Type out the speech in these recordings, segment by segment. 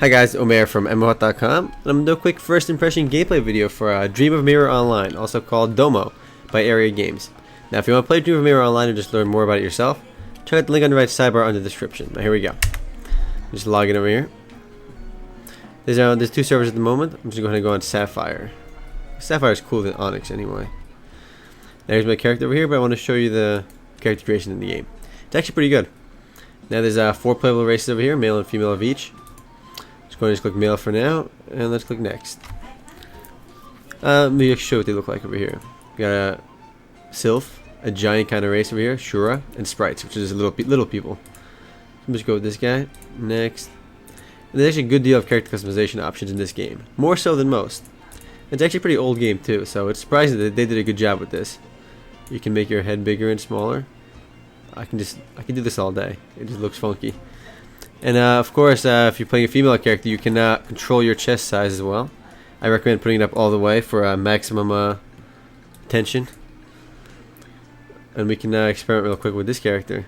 Hi guys, Omer from MMOHut.com, and I'm going to do a quick first impression gameplay video for Dream of Mirror Online, also called Domo, by Area Games. Now if you want to play Dream of Mirror Online and just learn more about it yourself, check out the link on the right sidebar under the description. Now here we go. Just log in over here. There's two servers at the moment. I'm just going to go on Sapphire. Sapphire is cooler than Onyx anyway. There's my character over here, but I want to show you the character creation in the game. It's actually pretty good. Now there's 4 playable races over here, male and female of each. Just going to click male for now, and let's click next. Let me show what they look like over here. We got a Sylph, a giant kind of race over here, Shura, and Sprites, which is little people. Let's just go with this guy. Next. And there's actually a good deal of character customization options in this game, more so than most. It's actually a pretty old game too, so it's surprising that they did a good job with this. You can make your head bigger and smaller. I can do this all day. It just looks funky. And of course, if you're playing a female character, you can control your chest size as well. I recommend putting it up all the way for maximum tension. And we can experiment real quick with this character.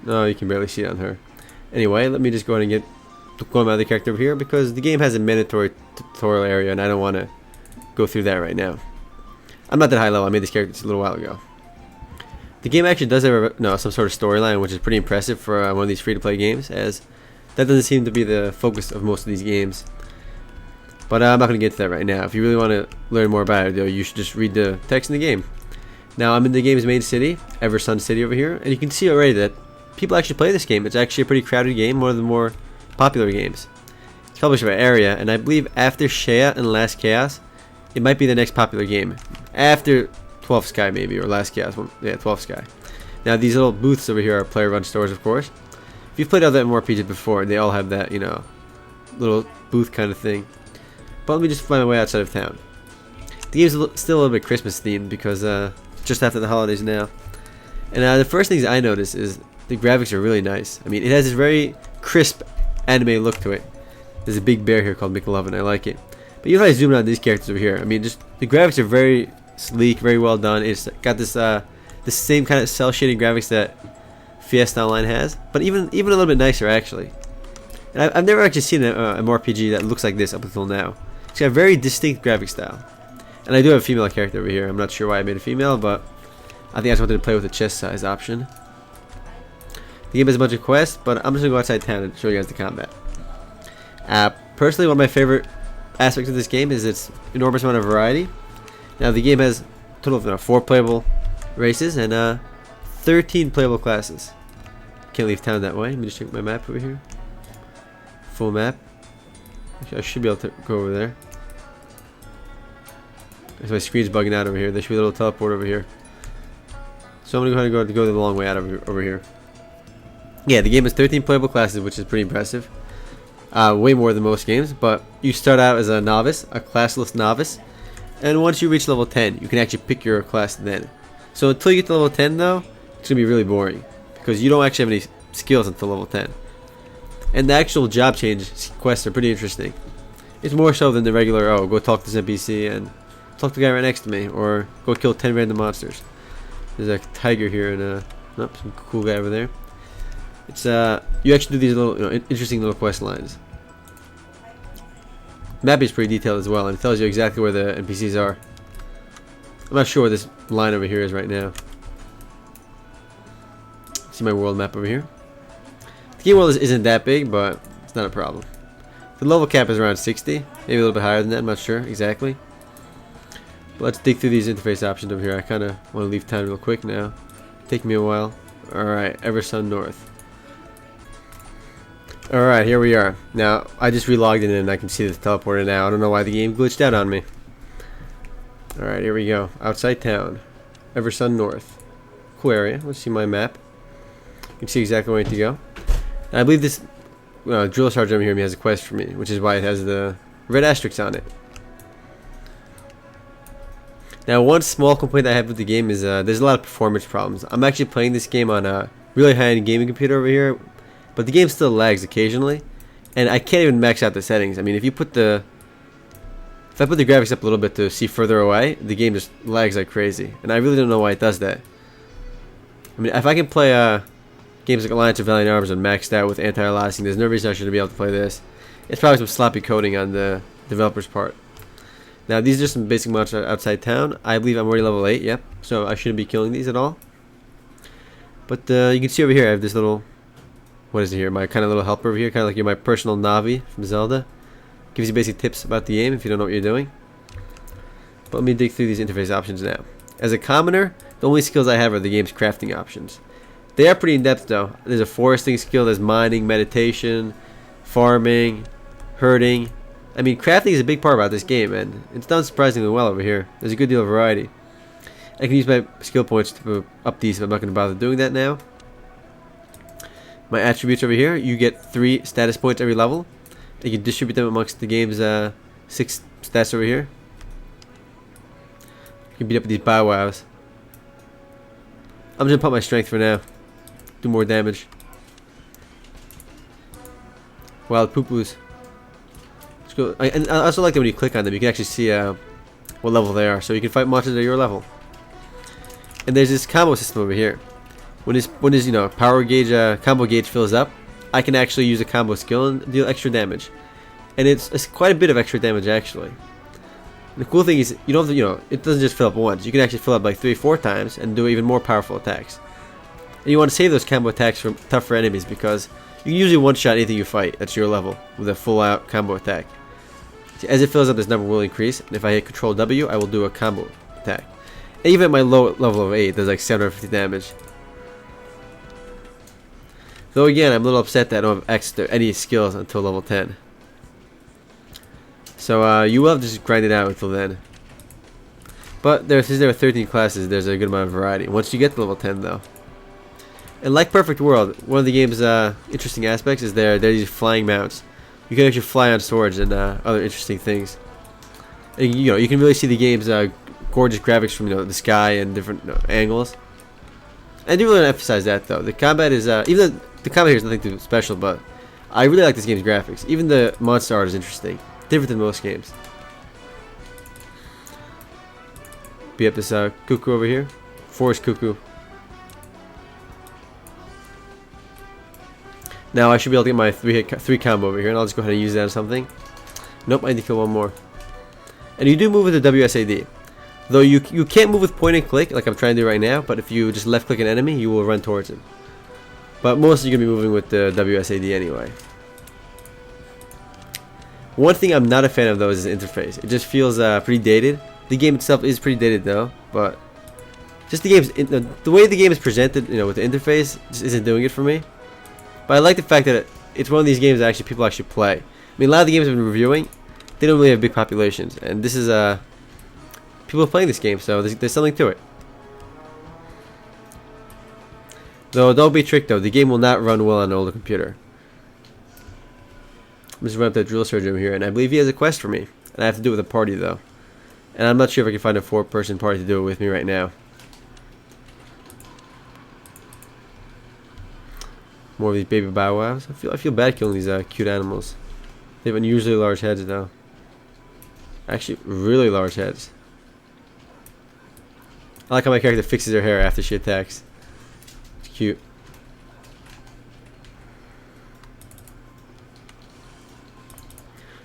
No, you can barely see it on her. Anyway, let me just go ahead and get going with my other character over here, because the game has a mandatory tutorial area and I don't want to go through that right now. I'm not that high level. I made this character just a little while ago. The game actually does have some sort of storyline, which is pretty impressive for one of these free-to-play games, as that doesn't seem to be the focus of most of these games. But I'm not going to get to that right now. If you really want to learn more about it, though, you should just read the text in the game. Now I'm in the game's main city, Eversun City over here, and you can see already that people actually play this game. It's actually a pretty crowded game, one of the more popular games. It's published by Area, and I believe after Shea and Last Chaos, it might be the next popular game. After 12 Sky maybe, or Last Chaos. Yeah, 12 Sky. Now these little booths over here are player-run stores, of course. If you've played other MMORPGs before, they all have that, little booth kind of thing. But let me just find my way outside of town. The game's still a little bit Christmas themed because just after the holidays now. And the first things I notice is the graphics are really nice. I mean, it has this very crisp anime look to it. There's a big bear here called McLovin. I like it. But even if I zoom in on these characters over here, I mean, just the graphics are very sleek, very well done. It's got this the same kind of cell shading graphics that Fiesta Online has, but even a little bit nicer actually. And I've never actually seen an MMORPG that looks like this up until now. It's got a very distinct graphic style. And I do have a female character over here. I'm not sure why I made a female, but I think I just wanted to play with the chest size option. The game has a bunch of quests, but I'm just going to go outside town and show you guys the combat. Personally, one of my favorite aspects of this game is its enormous amount of variety. Now, the game has a total of 4 playable races and 13 playable classes. Can't leave town that way. Let me just check my map over here. Full map. I should be able to go over there. My screen's bugging out over here. There should be a little teleport over here. So I'm going to go the long way out over here. Yeah, the game has 13 playable classes, which is pretty impressive. Way more than most games, but you start out as a novice, a classless novice, and once you reach level 10, you can actually pick your class then. So until you get to level 10, though, it's going to be really boring, because you don't actually have any skills until level 10. And the actual job change quests are pretty interesting. It's more so than the regular, oh, go talk to this NPC and talk to the guy right next to me, or go kill 10 random monsters. There's a tiger here and some cool guy over there. It's you actually do these little interesting little quest lines. The map is pretty detailed as well, and it tells you exactly where the NPCs are. I'm not sure where this line over here is right now. See my world map over here. The game world isn't that big, but it's not a problem. The level cap is around 60, maybe a little bit higher than that. I'm not sure exactly. But let's dig through these interface options over here. I kind of want to leave town real quick now. Take me a while. Alright, Eversun North. Alright, here we are. Now, I just relogged in and I can see the teleporter now. I don't know why the game glitched out on me. Alright, here we go. Outside town. Eversun North. Cool area. Let's see my map. You can see exactly where I need to go. And I believe this drill sergeant over here has a quest for me, which is why it has the red asterisk on it. Now, one small complaint I have with the game is there's a lot of performance problems. I'm actually playing this game on a really high-end gaming computer over here, but the game still lags occasionally, and I can't even max out the settings. I mean, if I put the graphics up a little bit to see further away, the game just lags like crazy, and I really don't know why it does that. I mean, if I can play Games like Alliance of Valiant Arms are maxed out with anti-aliasing. There's no reason I shouldn't be able to play this. It's probably some sloppy coding on the developer's part. Now, these are some basic monsters outside town. I believe I'm already level 8, yep. So I shouldn't be killing these at all. But you can see over here, I have this little... What is it here? My kind of little helper over here. Kind of like you're my personal Navi from Zelda. Gives you basic tips about the game if you don't know what you're doing. But let me dig through these interface options now. As a commoner, the only skills I have are the game's crafting options. They are pretty in-depth though. There's a foresting skill, there's mining, meditation, farming, herding. I mean, crafting is a big part about this game, and it's done surprisingly well over here. There's a good deal of variety. I can use my skill points to up these, but I'm not going to bother doing that now. My attributes over here, you get 3 status points every level. You can distribute them amongst the game's 6 stats over here. You can beat up with these bow wows. I'm just going to put my strength for now. Do more damage. Wild poo-poos. Let's go. And I also like that when you click on them, you can actually see what level they are. So you can fight monsters at your level. And there's this combo system over here. When his power gauge, combo gauge fills up, I can actually use a combo skill and deal extra damage. And it's quite a bit of extra damage actually. And the cool thing is you don't have to, it doesn't just fill up once. You can actually fill up like 3-4 times and do even more powerful attacks. And you want to save those combo attacks from tougher enemies because you can usually one-shot anything you fight that's your level with a full-out combo attack. See, as it fills up, this number will increase, and if I hit Control W, I will do a combo attack. And even at my low level of 8, there's like 750 damage. Though again, I'm a little upset that I don't have access to any skills until level 10. So you will have to just grind it out until then. But since there are 13 classes, there's a good amount of variety. Once you get to level 10 though. And like Perfect World, one of the game's interesting aspects is there are these flying mounts. You can actually fly on swords and other interesting things. And, you can really see the game's gorgeous graphics from the sky and different angles. I do really want to emphasize that though. The combat is even though the combat here is nothing too special, but I really like this game's graphics. Even the monster art is interesting, different than most games. Beat up this cuckoo over here, forest cuckoo. Now I should be able to get my 3 combo over here, and I'll just go ahead and use that on something. Nope, I need to kill one more. And you do move with the WSAD. Though you can't move with point and click like I'm trying to do right now, but if you just left click an enemy, you will run towards him. But mostly you're going to be moving with the WSAD anyway. One thing I'm not a fan of though is the interface. It just feels pretty dated. The game itself is pretty dated though, but just the way the game is presented, with the interface, just isn't doing it for me. But I like the fact that it's one of these games that people actually play. I mean, a lot of the games I've been reviewing, they don't really have big populations, and this is people are playing this game, so there's something to it. Though don't be tricked though, the game will not run well on an older computer. I'm just running up that drill sergeant here, and I believe he has a quest for me, and I have to do it with a party though. And I'm not sure if I can find a 4-person party to do it with me right now. More of these baby bow wows. I feel bad killing these cute animals. They have unusually large heads though. Actually, really large heads. I like how my character fixes her hair after she attacks. It's cute.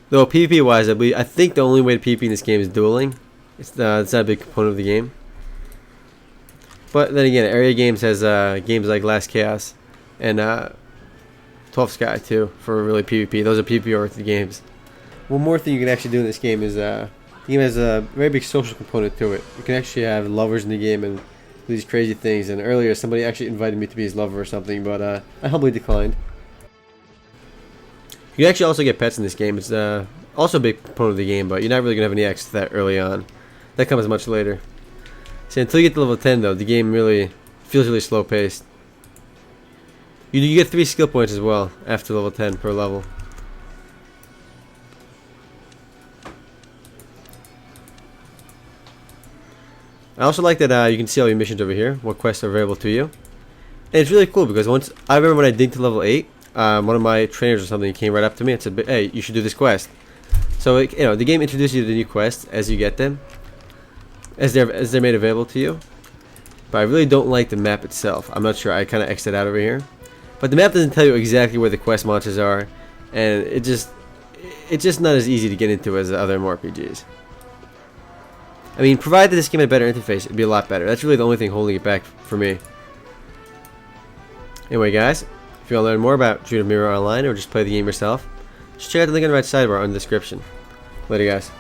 Though PvP wise, I think the only way to PvP in this game is dueling. It's not a big component of the game. But then again, Area Games has games like Last Chaos and 12 Sky too for really PvP. Those are PvP oriented games. One more thing you can actually do in this game is the game has a very big social component to it. You can actually have lovers in the game and do these crazy things. And earlier somebody actually invited me to be his lover or something, but I humbly declined. You can actually also get pets in this game. It's also a big component of the game, but you're not really going to have any access to that early on. That comes much later. So until you get to level 10 though, the game really feels really slow paced. You get 3 skill points as well after level 10 per level. I also like that you can see all your missions over here, what quests are available to you. And it's really cool because I remember when I digged to level 8, one of my trainers or something came right up to me and said, "Hey, you should do this quest." So the game introduces you to the new quests as you get them, as they're made available to you. But I really don't like the map itself. I'm not sure. I kind of X'd it out over here. But the map doesn't tell you exactly where the quest monsters are, and it's just not as easy to get into as the other MMORPGs. I mean, provided this game had a better interface, it'd be a lot better. That's really the only thing holding it back for me. Anyway, guys, if you want to learn more about Dream of Mirror Online or just play the game yourself, just check out the link on the right sidebar in the description. Later, guys.